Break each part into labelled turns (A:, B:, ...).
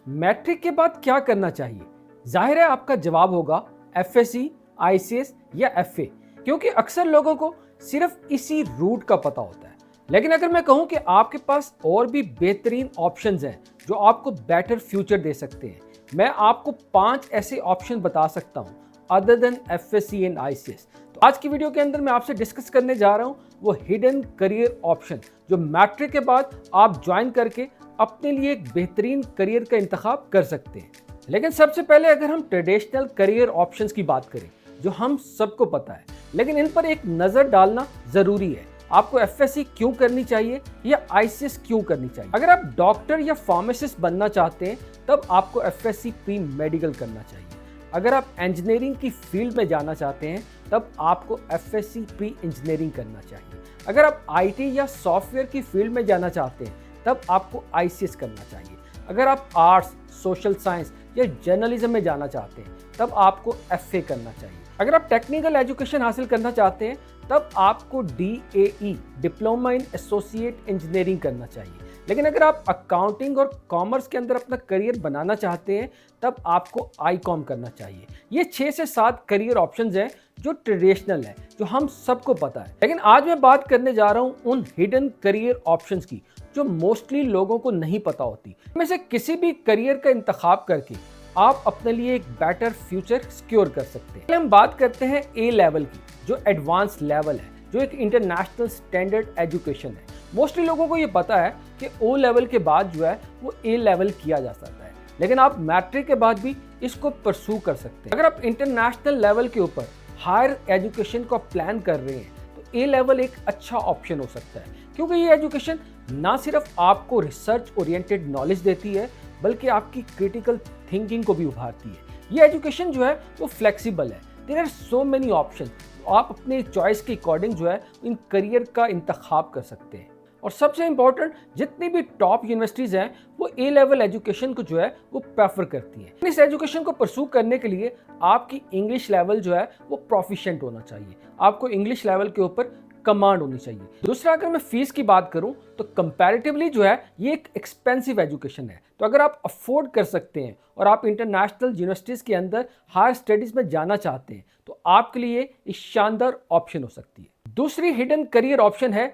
A: Matric के बाद क्या करना चाहिए? जाहिर है आपका जवाब होगा एफएससी, आईसीएस या एफए, क्योंकि अक्सर लोगों को सिर्फ इसी रूट का पता होता है। लेकिन अगर मैं कहूं कि आपके पास और भी बेहतरीन ऑप्शंस हैं जो आपको बेटर फ्यूचर दे सकते हैं, मैं आपको 5 ऐसे ऑप्शन बता सकता हूं other than FSc and ICS. तो आज की वीडियो के अंदर मैं आपसे डिस्कस करने जा रहा हूं वो हिडन करियर ऑप्शन जो मैट्रिक के बाद आप ज्वाइन करके अपने लिए एक बेहतरीन करियर का इंतखाब कर सकते हैं। लेकिन सबसे पहले अगर हम ट्रेडिशनल करियर ऑप्शंस की बात करें जो हम सबको पता है, लेकिन इन पर एक नज़र डालना ज़रूरी है। आपको एफएससी क्यों करनी चाहिए या आईसीएस क्यों करनी चाहिए? अगर आप डॉक्टर या फार्मासिस्ट बनना चाहते हैं तब आपको एफएससी प्री मेडिकल करना चाहिए। अगर आप इंजीनियरिंग की फील्ड में जाना चाहते हैं तब आपको एफएससी प्री इंजीनियरिंग करना चाहिए। अगर आप आईटी या सॉफ्टवेयर की फील्ड में जाना चाहते हैं तब आपको आईसीएस करना चाहिए। अगर आप आर्ट्स, सोशल साइंस या जर्नलिज्म में जाना चाहते हैं तब आपको एफए करना चाहिए। अगर आप टेक्निकल एजुकेशन हासिल करना चाहते हैं तब आपको DAE, diploma in associate engineering करना चाहिए। लेकिन अगर आप अकाउंटिंग और कॉमर्स के अंदर अपना करियर बनाना चाहते हैं तब आपको आईकॉम करना चाहिए। ये 6 से 7 करियर ऑप्शंस हैं जो ट्रेडिशनल है, जो हम सबको पता है। लेकिन आज मैं बात करने जा रहा हूं उन हिडन करियर ऑप्शंस की जो मोस्टली लोगों को नहीं पता होती। इनमें से किसी भी करियर का इंतखाब करके आप अपने लिए एक बेटर फ्यूचर सिक्योर कर सकते हैं। हम बात करते हैं ए लेवल की, जो एडवांस लेवल है, जो एक इंटरनेशनल स्टैंडर्ड एजुकेशन है। मोस्टली लोगों को ये पता है कि ओ लेवल के बाद जो है वो ए लेवल किया जा सकता है, लेकिन आप मैट्रिक के बाद भी इसको परसू कर सकते हैं। अगर आप इंटरनेशनल लेवल के ऊपर हायर एजुकेशन का प्लान कर रहे हैं तो ए लेवल एक अच्छा ऑप्शन हो सकता है, क्योंकि ये एजुकेशन ना सिर्फ आपको रिसर्च ओरिएंटेड नॉलेज देती है बल्कि आपकी क्रिटिकल थिंकिंग को भी उभारती है। ये एजुकेशन जो है वो फ्लेक्सिबल है। There are so many option, आप अपने चॉइस के अकॉर्डिंग जो है इन करियर का इंतखाब कर सकते हैं। और सबसे इंपॉर्टेंट, जितनी भी टॉप यूनिवर्सिटीज़ हैं वो ए लेवल एजुकेशन को जो है वो प्रेफर करती हैं। इस एजुकेशन को परसू करने के लिए आपकी इंग्लिश लेवल जो है वो प्रोफिशिएंट होना चाहिए। आपको इंग्लिश लेवल के ऊपर कमांड होनी चाहिए। दूसरा, अगर मैं फीस की बात करूं तो कंपैरेटिवली जो है ये एक एक्सपेंसिव एजुकेशन है। तो अगर आप अफोर्ड कर सकते हैं और आप इंटरनेशनल यूनिवर्सिटीज़ के अंदर हायर स्टडीज़ में जाना चाहते हैं तो आपके लिए एक शानदार ऑप्शन हो सकती है। दूसरी हिडन करियर ऑप्शन है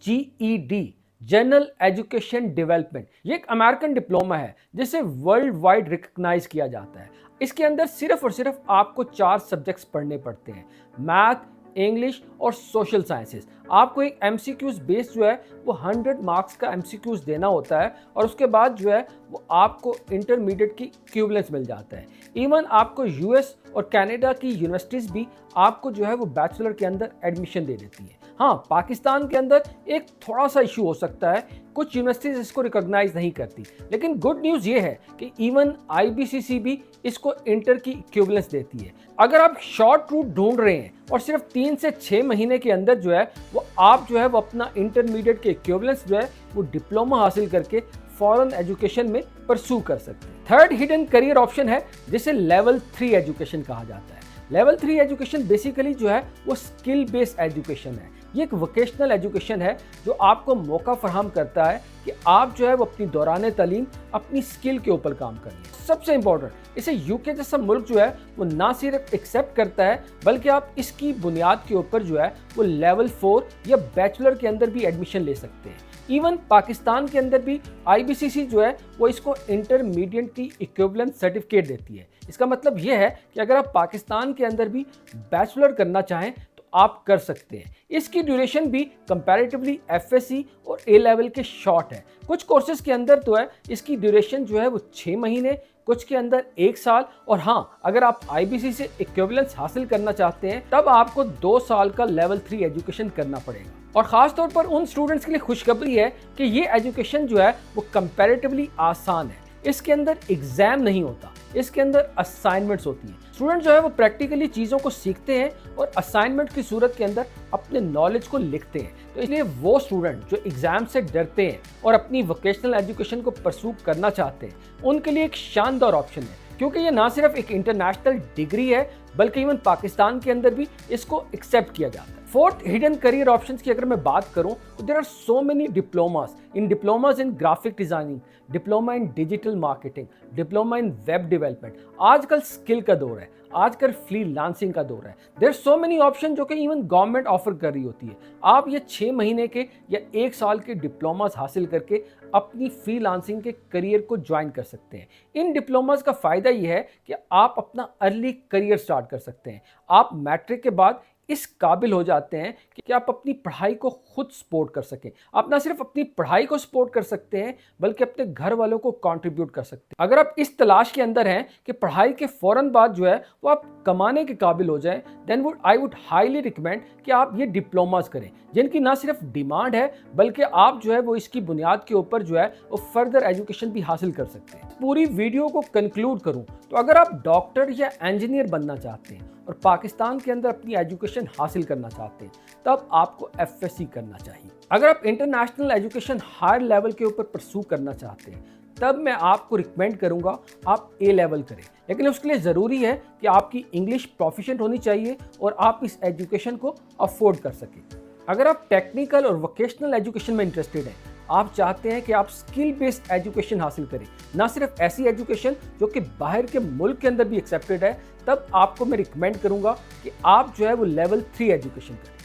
A: जीईडी, जनरल एजुकेशन डेवलपमेंट। ये एक अमेरिकन डिप्लोमा है जिसे वर्ल्ड वाइड रिकग्नाइज किया जाता है। इसके अंदर सिर्फ और सिर्फ आपको 4 सब्जेक्ट्स पढ़ने पड़ते हैं, मैथ, इंग्लिश और सोशल साइंसेस। आपको एक एमसीक्यूज बेस जो है वो 100 मार्क्स का एमसीक्यूज देना होता है और उसके बाद जो है वो आपको इंटरमीडिएट की इक्विवेलेंस मिल जाता है। इवन आपको यूएस और कनाडा की यूनिवर्सिटीज़ भी आपको जो है वो बैचलर के अंदर एडमिशन दे देती है। हाँ, पाकिस्तान के अंदर एक थोड़ा सा इशू हो सकता है, कुछ यूनिवर्सिटीज़ इसको रिकॉग्नाइज नहीं करती, लेकिन गुड न्यूज़ ये है कि इवन आईबीसीसी भी इसको इंटर की इक्विवेलेंस देती है। अगर आप शॉर्ट रूट ढूंढ रहे हैं और सिर्फ 3 से 6 महीने के अंदर जो है वो आप जो है वो अपना इंटरमीडिएट के इक्विवेलेंस जो है वो डिप्लोमा हासिल करके फॉरेन एजुकेशन में परसू कर सकते हैं। थर्ड हिडन करियर ऑप्शन है जिसे लेवल 3 एजुकेशन कहा जाता है। लेवल 3 एजुकेशन बेसिकली जो है वो स्किल बेस्ड एजुकेशन है। ये एक वोकेशनल एजुकेशन है जो आपको मौका फराहम करता है कि आप जो है वो अपनी दौरान तालीम अपनी स्किल के ऊपर काम करिए। सबसे इंपॉर्टेंट, इसे यूके जैसा मुल्क जो है वो ना सिर्फ एक्सेप्ट करता है बल्कि आप इसकी बुनियाद के ऊपर जो है वो लेवल 4 या बैचलर के अंदर भी एडमिशन ले सकते हैं। इवन पाकिस्तान के अंदर भी आईबीसीसी जो है वो इसको इंटरमीडिएट की इक्विवेलेंट सर्टिफिकेट देती है। इसका मतलब ये है कि अगर आप पाकिस्तान के अंदर भी बैचलर करना चाहें तो आप कर सकते हैं। इसकी ड्यूरेशन भी कंपैरेटिवली एफएससी और ए लेवल के शॉर्ट है। कुछ कोर्सेज के अंदर तो है इसकी ड्यूरेशन जो है वो 6 महीने, कुछ के अंदर 1 साल, और हाँ, अगर आप आईबीसी से इक्विवेलेंस हासिल करना चाहते हैं तब आपको 2 साल का लेवल 3 एजुकेशन करना पड़ेगा। और ख़ास तौर पर उन स्टूडेंट्स के लिए खुशखबरी है कि ये एजुकेशन जो है वो कंपैरेटिवली आसान है। इसके अंदर एग्जाम नहीं होता, इसके अंदर असाइनमेंट्स होती हैं। स्टूडेंट जो है वो प्रैक्टिकली चीज़ों को सीखते हैं और असाइनमेंट की सूरत के अंदर अपने नॉलेज को लिखते हैं। तो इसलिए वो स्टूडेंट जो एग्जाम से डरते हैं और अपनी वोकेशनल एजुकेशन को परसू करना चाहते हैं उनके लिए एक शानदार ऑप्शन है, क्योंकि ये ना सिर्फ एक इंटरनेशनल डिग्री है बल्कि इवन पाकिस्तान के अंदर भी इसको एक्सेप्ट किया जाता है। फोर्थ, हिडन करियर ऑप्शंस की अगर मैं बात करूं तो there are so many diplomas in graphic designing, diploma in digital marketing, diploma in web development. आजकल स्किल का दौर है, आजकल फ्रीलांसिंग का दौर है। देयर सो मेनी ऑप्शन जो कि इवन गवर्नमेंट ऑफर कर रही होती है। आप ये 6 महीने के या 1 साल के डिप्लोमास हासिल करके अपनी फ्रीलांसिंग के करियर को ज्वाइन कर सकते हैं। इन डिप्लोमास का फ़ायदा ये है कि आप अपना अर्ली करियर स्टार्ट कर सकते हैं। आप मैट्रिक के बाद इस काबिल हो जाते हैं कि आप अपनी पढ़ाई को खुद सपोर्ट कर सकें। आप ना सिर्फ अपनी पढ़ाई को सपोर्ट कर सकते हैं बल्कि अपने घर वालों को कंट्रीब्यूट कर सकते हैं। अगर आप इस तलाश के अंदर हैं कि पढ़ाई के फौरन बाद जो है वो आप कमाने के काबिल हो जाएं, then I would highly recommend कि आप ये डिप्लोमास करें, जिनकी ना सिर्फ डिमांड है बल्कि आप जो है वो इसकी बुनियाद के ऊपर जो है वो फर्दर एजुकेशन भी हासिल कर सकते हैं। पूरी वीडियो को कंक्लूड करूं तो अगर आप डॉक्टर या इंजीनियर बनना चाहते हैं और पाकिस्तान के अंदर अपनी एजुकेशन हासिल करना चाहते हैं तब आपको एफएससी करना चाहिए। अगर आप इंटरनेशनल एजुकेशन हायर लेवल के ऊपर परसू करना चाहते हैं तब मैं आपको रिकमेंड करूंगा आप ए लेवल करें, लेकिन उसके लिए ज़रूरी है कि आपकी इंग्लिश प्रोफिशिएंट होनी चाहिए और आप इस एजुकेशन को अफोर्ड कर सकें। अगर आप टेक्निकल और वोकेशनल एजुकेशन में इंटरेस्टेड हैं, आप चाहते हैं कि आप स्किल बेस्ड एजुकेशन हासिल करें, ना सिर्फ ऐसी एजुकेशन जो कि बाहर के मुल्क के अंदर भी एक्सेप्टेड है, तब आपको मैं रिकमेंड करूंगा कि आप जो है वो लेवल 3 एजुकेशन करें।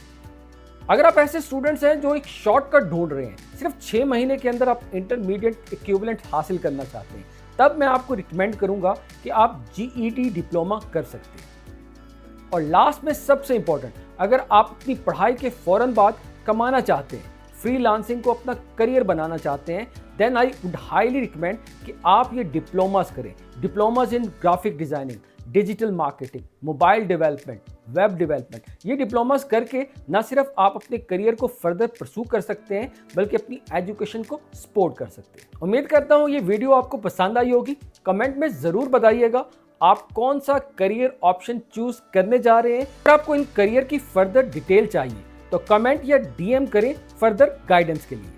A: अगर आप ऐसे स्टूडेंट्स हैं जो एक शॉर्टकट ढूंढ रहे हैं, सिर्फ 6 महीने के अंदर आप इंटरमीडिएट इक्विवेलेंट हासिल करना चाहते हैं, तब मैं आपको रिकमेंड करूंगा कि आप जीईडी डिप्लोमा कर सकते हैं। और लास्ट में सबसे इंपॉर्टेंट, अगर आप अपनी पढ़ाई के फौरन बाद कमाना चाहते हैं, फ्रीलांसिंग को अपना करियर बनाना चाहते हैं, then I would highly recommend कि आप ये डिप्लोमास करें। Diplomas in graphic designing, digital marketing, mobile development, web development. ये डिप्लोमास करके ना सिर्फ आप अपने करियर को फर्दर परसू कर सकते हैं बल्कि अपनी एजुकेशन को सपोर्ट कर सकते हैं। उम्मीद करता हूँ ये वीडियो आपको पसंद आई होगी। कमेंट में ज़रूर बताइएगा आप कौन सा करियर ऑप्शन चूज करने जा रहे हैं। अगर आपको इन करियर की फर्दर डिटेल चाहिए तो कमेंट या डीएम करें फर्दर गाइडेंस के लिए।